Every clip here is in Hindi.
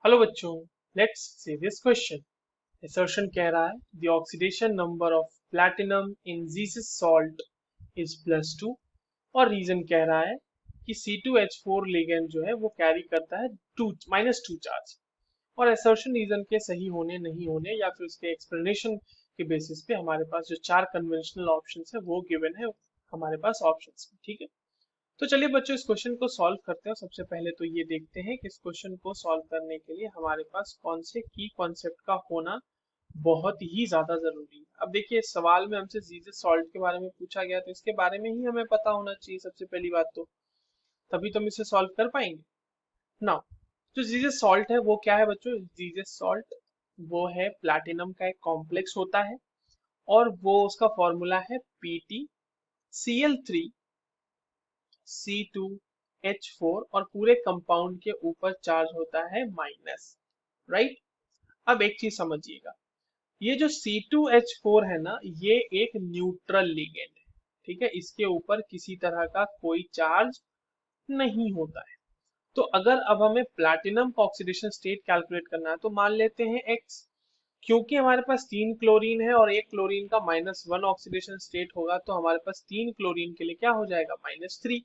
हेलो बच्चों, let's see this question. Assertion कह रहा है the oxidation number of platinum in Jesus salt is +2 और रीजन कह रहा है कि C2H4 लिगेंड जो है वो कैरी करता है -2 चार्ज। और असर्शन रीजन के सही होने नहीं होने या फिर उसके एक्सप्लेनेशन के बेसिस पे हमारे पास जो चार कन्वेंशनल ऑप्शंस है वो गिवन है हमारे पास ऑप्शंस में। ठीक है, तो चलिए बच्चों इस क्वेश्चन को सॉल्व करते हैं। सबसे पहले तो ये देखते हैं कि इस क्वेश्चन को सॉल्व करने के लिए हमारे पास कौन से की कॉन्सेप्ट का होना बहुत ही ज्यादा जरूरी है। अब देखिए इस सवाल में हमसे जीसस सॉल्ट के बारे में पूछा गया तो इसके बारे में ही हमें पता होना चाहिए सबसे पहली बात तो, तभी तो हम इसे सॉल्व कर पाएंगे ना। जो जीसस सॉल्ट है वो क्या है बच्चों? जीसस सॉल्ट वो है प्लैटिनम का एक कॉम्प्लेक्स होता है और वो उसका फॉर्मूला है PtCl3 C2H4 और पूरे कंपाउंड के ऊपर चार्ज होता है माइनस। राइट, अब एक चीज समझिएगा, ये जो C2H4 है ना ये एक न्यूट्रल लिगेंड है। ठीक है, इसके ऊपर किसी तरह का कोई चार्ज नहीं होता है। तो अगर अब हमें प्लैटिनम का ऑक्सीडेशन स्टेट कैलकुलेट करना है तो मान लेते हैं x। क्योंकि हमारे पास 3 क्लोरीन है और एक क्लोरीन का -1 ऑक्सीडेशन स्टेट होगा तो हमारे पास 3 क्लोरीन के लिए क्या हो जाएगा -3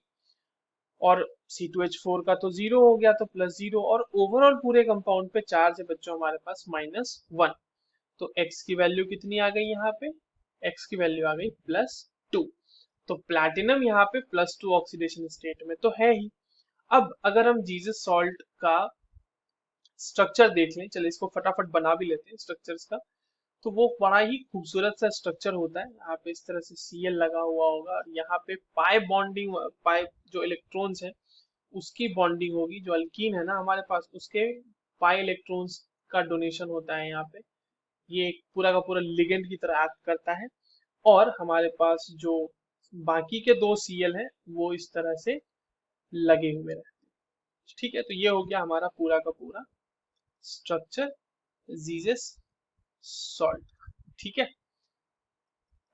और C2H4 का तो 0 हो गया तो +0 और ओवरऑल पूरे कंपाउंड पे चार्ज है बच्चों हमारे पास -1। तो x की वैल्यू कितनी आ गई यहाँ पे? x की वैल्यू आ गई +2। तो प्लैटिनम यहाँ पे +2 ऑक्सीडेशन स्टेट में तो है ही। अब अगर हम जीसस सॉल्ट का स्ट्रक्चर देख लें, चलिए इसको फटाफट बना भी लेते हैं स्ट्रक्चर्स का। तो वो बड़ा ही खूबसूरत सा स्ट्रक्चर होता है। यहाँ पे इस तरह से Cl लगा हुआ होगा और यहाँ पे पाई बॉन्डिंग, पाई जो इलेक्ट्रॉन्स है उसकी बॉन्डिंग होगी। जो अल्कीन है ना हमारे पास उसके पाई इलेक्ट्रॉन्स का डोनेशन होता है यहाँ पे। ये एक पूरा का पूरा लिगेंड की तरह एक्ट करता है और हमारे पास जो बाकी के दो Cl है वो इस तरह से लगे हुए रहते हैं। ठीक है, तो ये हो गया हमारा पूरा का पूरा स्ट्रक्चर जीसस सॉल्ट। ठीक है,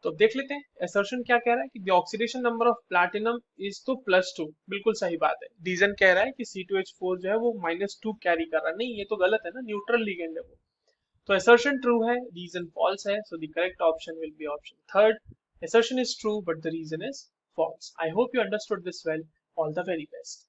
तो देख लेते हैं असर्शन क्या कह रहा है कि the oxidation number of platinum is तो +2। बिल्कुल सही बात है। रीजन कह रहा है कि C2H4 जो है वो -2 कैरी कर रहा है। नहीं, ये तो गलत है ना, न्यूट्रल लिगेंड है वो। तो असर्शन ट्रू है, रीजन फॉल्स है। So the correct option will be option third. Assertion is true but the reason is false. I hope you understood this well. All the very best.